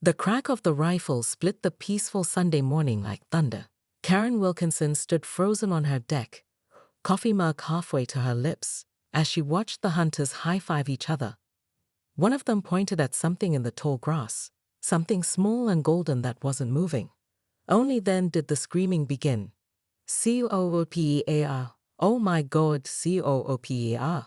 The crack of the rifle split the peaceful Sunday morning like thunder. Karen Wilkinson stood frozen on her deck, coffee mug halfway to her lips, as she watched the hunters high-five each other. One of them pointed at something in the tall grass, something small and golden that wasn't moving. Only then did the screaming begin. "COOPER, oh my God, COOPER.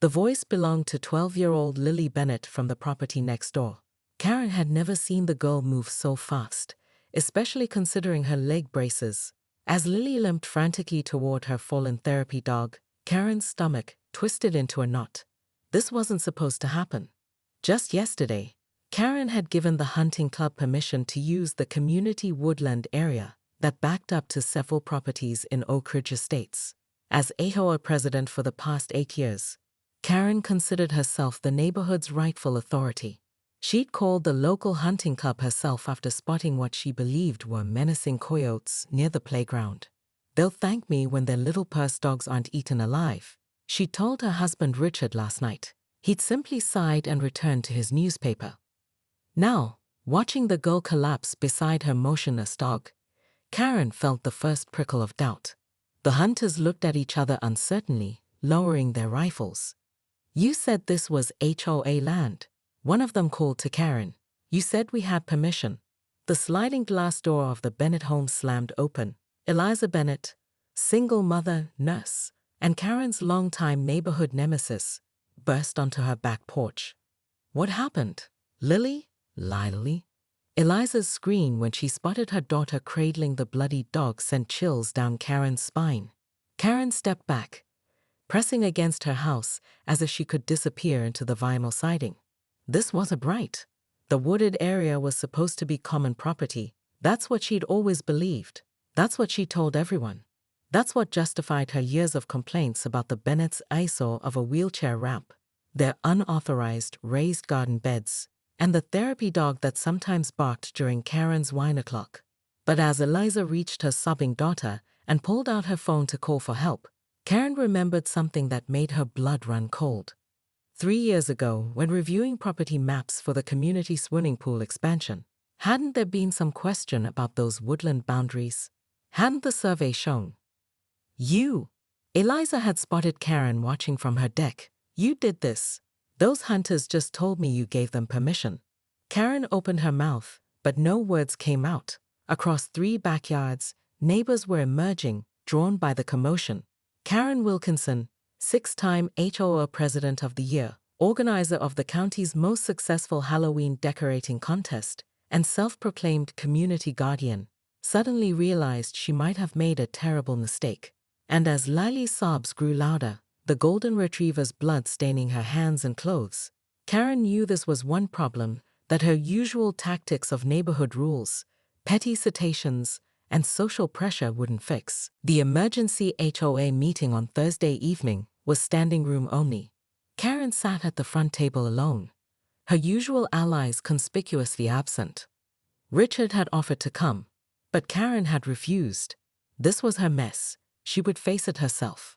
The voice belonged to 12-year-old Lily Bennett from the property next door. Karen had never seen the girl move so fast, especially considering her leg braces. As Lily limped frantically toward her fallen therapy dog, Karen's stomach twisted into a knot. This wasn't supposed to happen. Just yesterday, Karen had given the hunting club permission to use the community woodland area that backed up to several properties in Oak Ridge Estates. As HOA president for the past 8 years, Karen considered herself the neighborhood's rightful authority. She'd called the local hunting club herself after spotting what she believed were menacing coyotes near the playground. "They'll thank me when their little purse dogs aren't eaten alive," she told her husband Richard last night. He'd simply sighed and returned to his newspaper. Now, watching the girl collapse beside her motionless dog, Karen felt the first prickle of doubt. The hunters looked at each other uncertainly, lowering their rifles. "You said this was HOA land," one of them called to Karen. "You said we had permission." The sliding glass door of the Bennett home slammed open. Eliza Bennett, single mother, nurse, and Karen's longtime neighborhood nemesis, burst onto her back porch. "What happened? Lily?" Lily? Eliza's scream when she spotted her daughter cradling the bloody dog sent chills down Karen's spine. Karen stepped back, pressing against her house as if she could disappear into the vinyl siding. This wasn't right. The wooded area was supposed to be common property. That's what she'd always believed. That's what she told everyone. That's what justified her years of complaints about the Bennett's eyesore of a wheelchair ramp, their unauthorized raised garden beds, and the therapy dog that sometimes barked during Karen's wine o'clock. But as Eliza reached her sobbing daughter and pulled out her phone to call for help, Karen remembered something that made her blood run cold. 3 years ago, when reviewing property maps for the community swimming pool expansion, hadn't there been some question about those woodland boundaries? Hadn't the survey shown? "You!" Eliza had spotted Karen watching from her deck. "You did this. Those hunters just told me you gave them permission." Karen opened her mouth, but no words came out. Across 3 backyards, neighbors were emerging, drawn by the commotion. Karen Wilkinson, 6-time HOA President of the Year, organizer of the county's most successful Halloween decorating contest, and self-proclaimed community guardian, suddenly realized she might have made a terrible mistake. And as Lily's sobs grew louder, the golden retriever's blood staining her hands and clothes, Karen knew this was one problem that her usual tactics of neighborhood rules, petty citations, and social pressure wouldn't fix. The emergency HOA meeting on Thursday evening was standing room only. Karen sat at the front table alone, her usual allies conspicuously absent. Richard had offered to come, but Karen had refused. This was her mess. She would face it herself.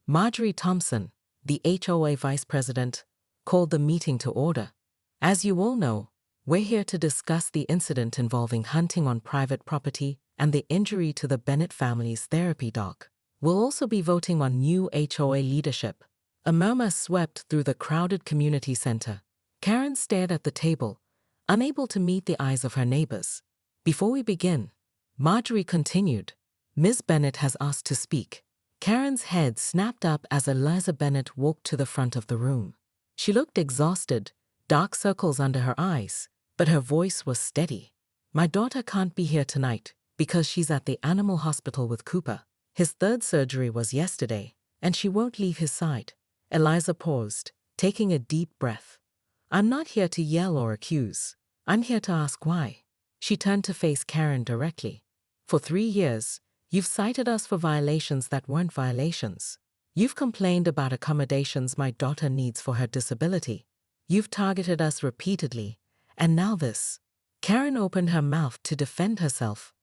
Marjorie Thompson, the HOA vice president, called the meeting to order. "As you all know, we're here to discuss the incident involving hunting on private property and the injury to the Bennett family's therapy dog. We'll also be voting on new HOA leadership." A murmur swept through the crowded community center. Karen stared at the table, unable to meet the eyes of her neighbors. "Before we begin," Marjorie continued, "Ms. Bennett has asked to speak." Karen's head snapped up as Eliza Bennett walked to the front of the room. She looked exhausted, dark circles under her eyes, but her voice was steady. "My daughter can't be here tonight because she's at the animal hospital with Cooper. His 3rd surgery was yesterday, and she won't leave his side." Eliza paused, taking a deep breath. "I'm not here to yell or accuse. I'm here to ask why." She turned to face Karen directly. "For 3 years, you've cited us for violations that weren't violations. You've complained about accommodations my daughter needs for her disability. You've targeted us repeatedly, and now this." Karen opened her mouth to defend herself,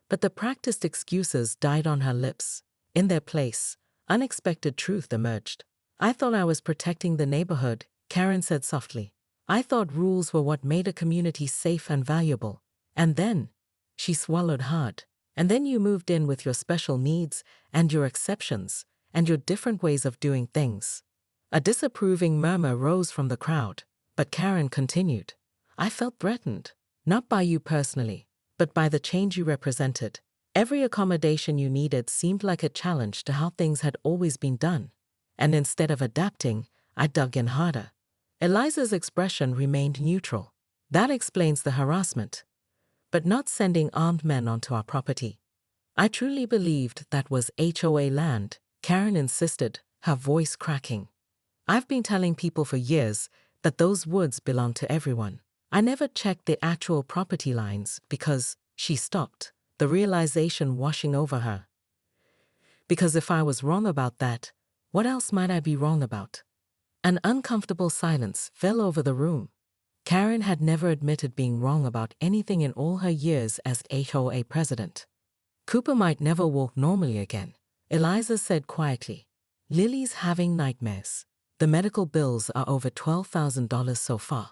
but the practiced excuses died on her lips. In their place, unexpected truth emerged. "I thought I was protecting the neighborhood," Karen said softly. I thought rules were what made a community safe and valuable. And then, she swallowed hard. And then you moved in with your special needs and your exceptions and your different ways of doing things. A disapproving murmur rose from the crowd, but Karen continued. I felt threatened, not by you personally, but by the change you represented. Every accommodation you needed seemed like a challenge to how things had always been done. And instead of adapting, I dug in harder. Eliza's expression remained neutral. That explains the harassment. But not sending armed men onto our property. I truly believed that was HOA land, Karen insisted, her voice cracking. I've been telling people for years that those woods belong to everyone. I never checked the actual property lines because, she stopped, the realization washing over her. Because if I was wrong about that, what else might I be wrong about? An uncomfortable silence fell over the room. Karen had never admitted being wrong about anything in all her years as HOA president. Cooper might never walk normally again, Eliza said quietly. Lily's having nightmares. The medical bills are over $12,000 so far.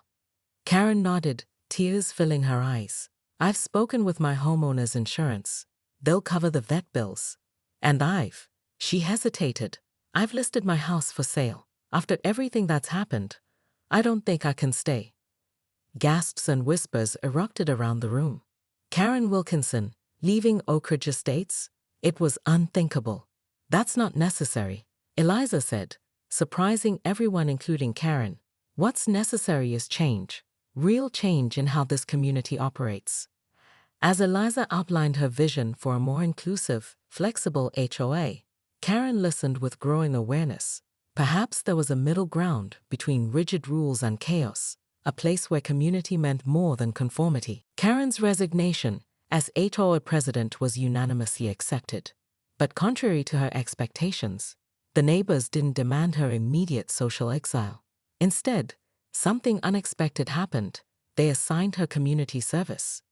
Karen nodded, tears filling her eyes. I've spoken with my homeowner's insurance. They'll cover the vet bills. And she hesitated. I've listed my house for sale. After everything that's happened, I don't think I can stay. Gasps and whispers erupted around the room. Karen Wilkinson, leaving Oak Ridge Estates? It was unthinkable. That's not necessary, Eliza said, surprising everyone including Karen. What's necessary is change. Real change in how this community operates. As Eliza outlined her vision for a more inclusive, flexible HOA, Karen listened with growing awareness. Perhaps there was a middle ground between rigid rules and chaos, a place where community meant more than conformity. Karen's resignation as HOA president was unanimously accepted. But contrary to her expectations, the neighbors didn't demand her immediate social exile. Instead, something unexpected happened. They assigned her community service.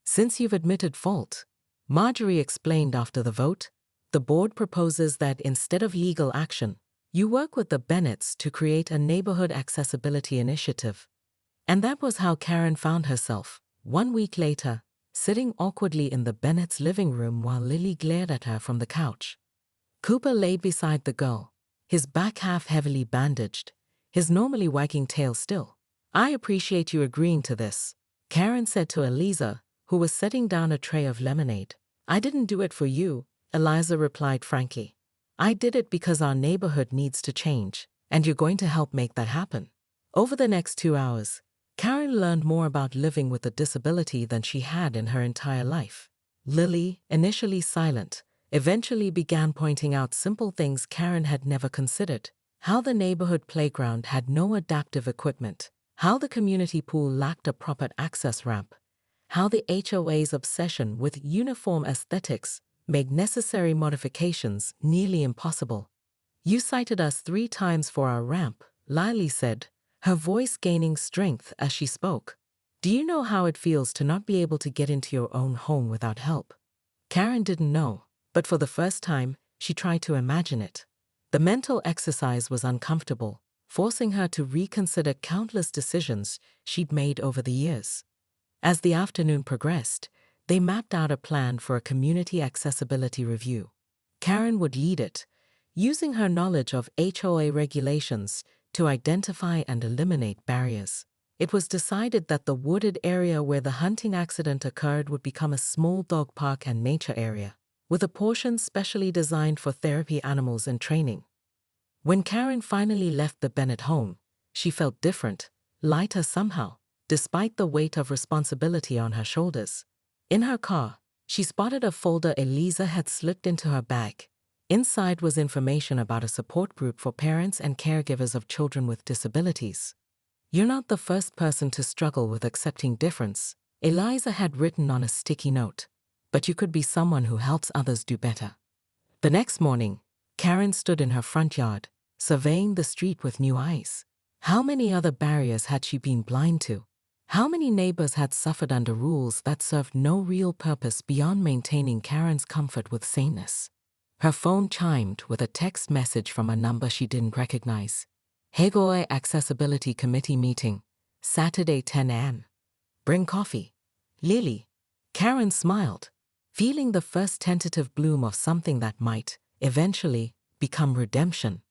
Since you've admitted fault, Marjorie explained after the vote, the board proposes that instead of legal action, you work with the Bennetts to create a neighborhood accessibility initiative. And that was how Karen found herself, 1 week later, sitting awkwardly in the Bennetts' living room while Lily glared at her from the couch. Cooper lay beside the girl, his back half heavily bandaged, his normally wagging tail still. I appreciate you agreeing to this, Karen said to Eliza, who was setting down a tray of lemonade. I didn't do it for you, Eliza replied frankly. I did it because our neighborhood needs to change, and you're going to help make that happen. Over the next 2 hours, Karen learned more about living with a disability than she had in her entire life. Lily, initially silent, eventually began pointing out simple things Karen had never considered. How the neighborhood playground had no adaptive equipment, how the community pool lacked a proper access ramp, how the HOA's obsession with uniform aesthetics made necessary modifications nearly impossible. You cited us 3 times for our ramp, Lily said, her voice gaining strength as she spoke. Do you know how it feels to not be able to get into your own home without help? Karen didn't know, but for the first time, she tried to imagine it. The mental exercise was uncomfortable, forcing her to reconsider countless decisions she'd made over the years. As the afternoon progressed, they mapped out a plan for a community accessibility review. Karen would lead it, using her knowledge of HOA regulations to identify and eliminate barriers. It was decided that the wooded area where the hunting accident occurred would become a small dog park and nature area, with a portion specially designed for therapy animals and training. When Karen finally left the Bennett home, she felt different, lighter somehow, despite the weight of responsibility on her shoulders. In her car, she spotted a folder Eliza had slipped into her bag. Inside was information about a support group for parents and caregivers of children with disabilities. You're not the first person to struggle with accepting difference, Eliza had written on a sticky note, but you could be someone who helps others do better. The next morning, Karen stood in her front yard, surveying the street with new eyes. How many other barriers had she been blind to? How many neighbors had suffered under rules that served no real purpose beyond maintaining Karen's comfort with sameness? Her phone chimed with a text message from a number she didn't recognize. HOA Accessibility Committee meeting. Saturday 10 a.m. Bring coffee. Lily. Karen smiled, feeling the first tentative bloom of something that might, eventually, become redemption.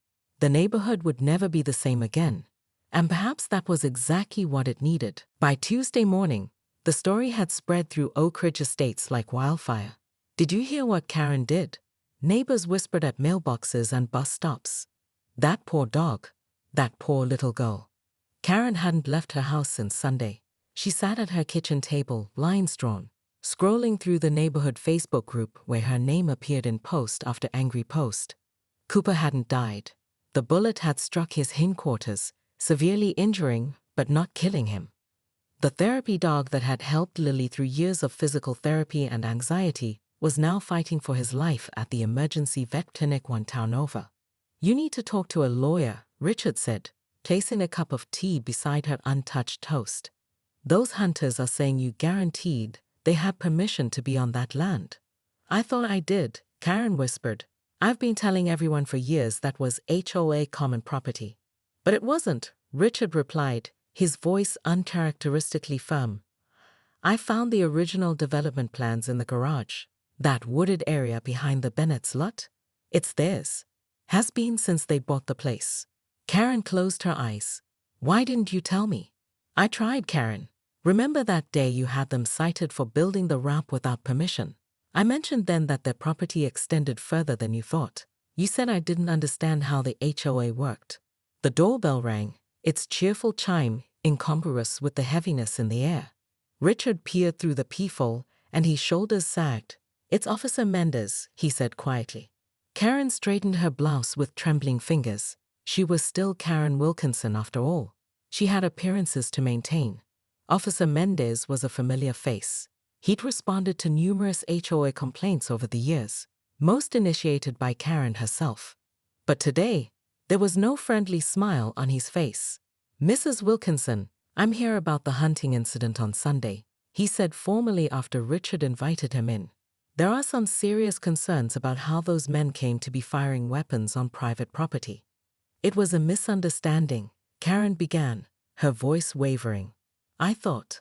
The neighborhood would never be the same again, and perhaps that was exactly what it needed. By Tuesday morning, the story had spread through Oak Ridge Estates like wildfire. Did you hear what Karen did? Neighbors whispered at mailboxes and bus stops. That poor dog. That poor little girl. Karen hadn't left her house since Sunday. She sat at her kitchen table, lines drawn, scrolling through the neighborhood Facebook group where her name appeared in post after angry post. Cooper hadn't died. The bullet had struck his hindquarters, severely injuring but not killing him. The therapy dog that had helped Lily through years of physical therapy and anxiety was now fighting for his life at the emergency vet clinic one town over. You need to talk to a lawyer, Richard said, placing a cup of tea beside her untouched toast. Those hunters are saying you guaranteed they had permission to be on that land. I thought I did, Karen whispered. I've been telling everyone for years that was HOA common property. But it wasn't, Richard replied, his voice uncharacteristically firm. I found the original development plans in the garage. That wooded area behind the Bennett's lot? It's theirs. Has been since they bought the place. Karen closed her eyes. Why didn't you tell me? I tried, Karen. Remember that day you had them cited for building the ramp without permission? I mentioned then that their property extended further than you thought. You said I didn't understand how the HOA worked. The doorbell rang, its cheerful chime incongruous with the heaviness in the air. Richard peered through the peephole, and his shoulders sagged. It's Officer Mendez, he said quietly. Karen straightened her blouse with trembling fingers. She was still Karen Wilkinson after all. She had appearances to maintain. Officer Mendez was a familiar face. He'd responded to numerous HOA complaints over the years, most initiated by Karen herself. But today, there was no friendly smile on his face. Mrs. Wilkinson, I'm here about the hunting incident on Sunday, he said formally after Richard invited him in. There are some serious concerns about how those men came to be firing weapons on private property. It was a misunderstanding, Karen began, her voice wavering. I thought.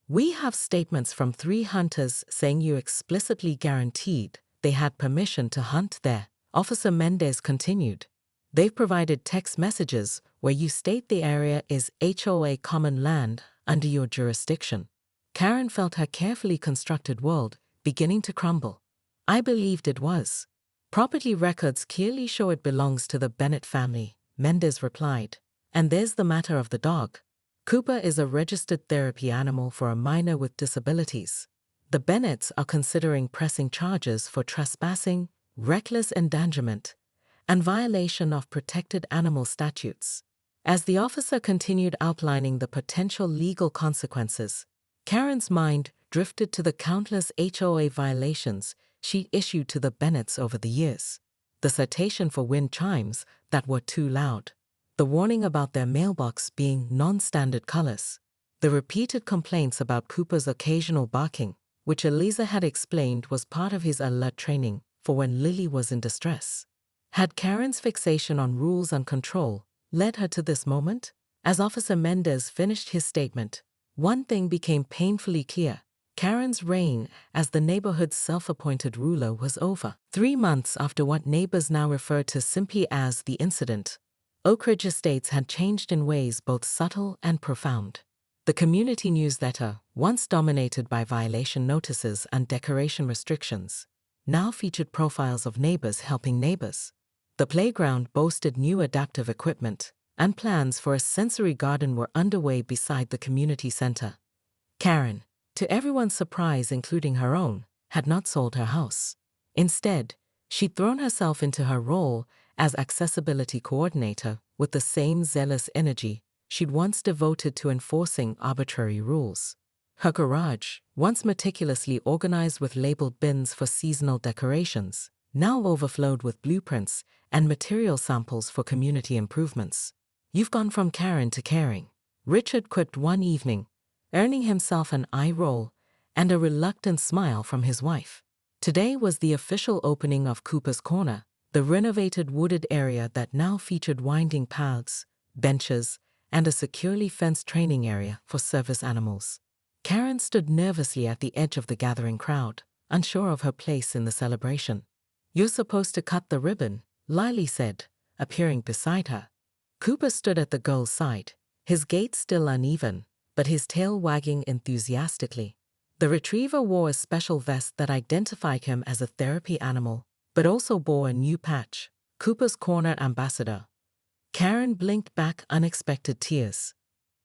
We have statements from 3 hunters saying you explicitly guaranteed they had permission to hunt there, Officer Mendez continued. They've provided text messages where you state the area is HOA common land under your jurisdiction. Karen felt her carefully constructed world beginning to crumble. I believed it was. Property records clearly show it belongs to the Bennett family, Mendez replied. And there's the matter of the dog. Cooper is a registered therapy animal for a minor with disabilities. The Bennetts are considering pressing charges for trespassing, reckless endangerment, and violation of protected animal statutes. As the officer continued outlining the potential legal consequences, Karen's mind drifted to the countless HOA violations she'd issued to the Bennetts over the years. The citation for wind chimes that were too loud, the warning about their mailbox being non-standard colors, the repeated complaints about Cooper's occasional barking, which Eliza had explained was part of his alert training for when Lily was in distress. Had Karen's fixation on rules and control led her to this moment? As Officer Mendez finished his statement, one thing became painfully clear. Karen's reign as the neighborhood's self-appointed ruler was over. 3 months after what neighbors now referred to simply as the incident, Oak Ridge Estates had changed in ways both subtle and profound. The community newsletter, once dominated by violation notices and decoration restrictions, now featured profiles of neighbors helping neighbors. The playground boasted new adaptive equipment, and plans for a sensory garden were underway beside the community center. Karen, to everyone's surprise including her own, had not sold her house. Instead, she'd thrown herself into her role as accessibility coordinator with the same zealous energy she'd once devoted to enforcing arbitrary rules. Her garage, once meticulously organized with labeled bins for seasonal decorations, now overflowed with blueprints and material samples for community improvements. You've gone from Karen to caring, Richard quipped one evening, earning himself an eye roll and a reluctant smile from his wife. Today was the official opening of Cooper's Corner, the renovated wooded area that now featured winding paths, benches, and a securely fenced training area for service animals. Karen stood nervously at the edge of the gathering crowd, unsure of her place in the celebration. "You're supposed to cut the ribbon," Lily said, appearing beside her. Cooper stood at the girl's side, his gait still uneven, but his tail wagging enthusiastically. The retriever wore a special vest that identified him as a therapy animal, but also bore a new patch, Cooper's Corner Ambassador. Karen blinked back unexpected tears.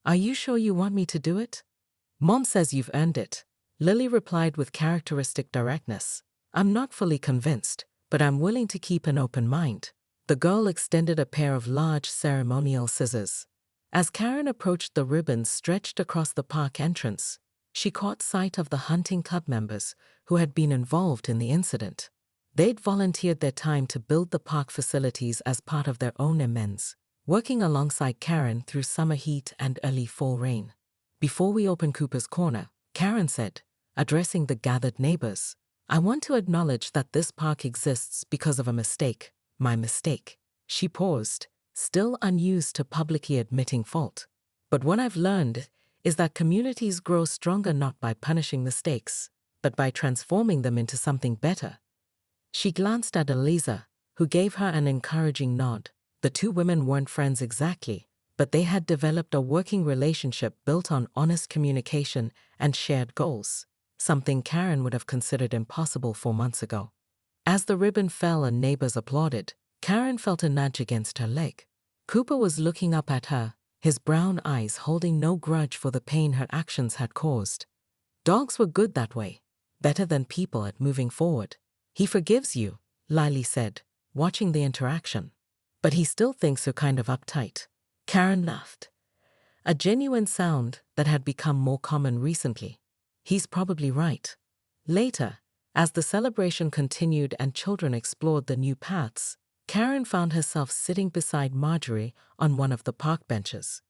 "Are you sure you want me to do it?" "Mom says you've earned it," Lily replied with characteristic directness. "I'm not fully convinced, but I'm willing to keep an open mind." The girl extended a pair of large ceremonial scissors. As Karen approached the ribbons stretched across the park entrance, she caught sight of the hunting club members who had been involved in the incident. They'd volunteered their time to build the park facilities as part of their own amends, working alongside Karen through summer heat and early fall rain. "Before we open Cooper's Corner," Karen said, addressing the gathered neighbors, "I want to acknowledge that this park exists because of a mistake, my mistake." She paused, still unused to publicly admitting fault. "But what I've learned is that communities grow stronger not by punishing mistakes, but by transforming them into something better." She glanced at Eliza, who gave her an encouraging nod. The two women weren't friends exactly, but they had developed a working relationship built on honest communication and shared goals, something Karen would have considered impossible 4 months ago. As the ribbon fell and neighbors applauded, Karen felt a nudge against her leg. Cooper was looking up at her, his brown eyes holding no grudge for the pain her actions had caused. "Dogs were good that way, better than people at moving forward." "He forgives you," Lily said, watching the interaction. "But he still thinks you're kind of uptight." Karen laughed, a genuine sound that had become more common recently. "He's probably right." Later, as the celebration continued and children explored the new paths, Karen found herself sitting beside Marjorie on one of the park benches.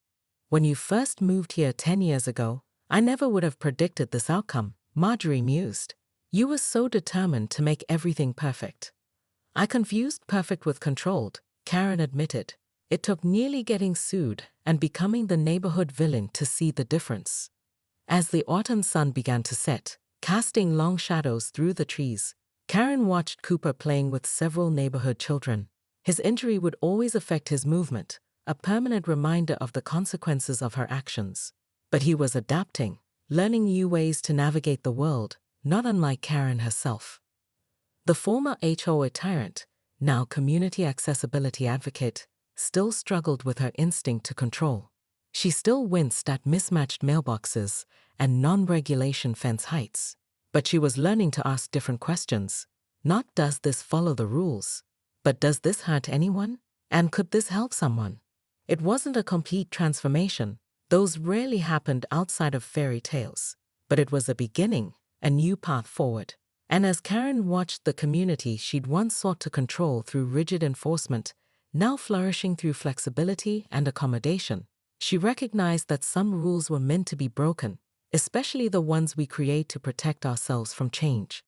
"When you first moved here 10 years ago, I never would have predicted this outcome," Marjorie mused. "You were so determined to make everything perfect." "I confused perfect with controlled," Karen admitted. "It took nearly getting sued and becoming the neighborhood villain to see the difference." As the autumn sun began to set, casting long shadows through the trees, Karen watched Cooper playing with several neighborhood children. His injury would always affect his movement, a permanent reminder of the consequences of her actions. But he was adapting, learning new ways to navigate the world, not unlike Karen herself. The former HOA tyrant, now community accessibility advocate, still struggled with her instinct to control. She still winced at mismatched mailboxes and non-regulation fence heights. But she was learning to ask different questions. Not "does this follow the rules?" but "does this hurt anyone? And could this help someone?" It wasn't a complete transformation. Those rarely happened outside of fairy tales. But it was a beginning, a new path forward. And as Karen watched the community she'd once sought to control through rigid enforcement, now flourishing through flexibility and accommodation, she recognized that some rules were meant to be broken, especially the ones we create to protect ourselves from change.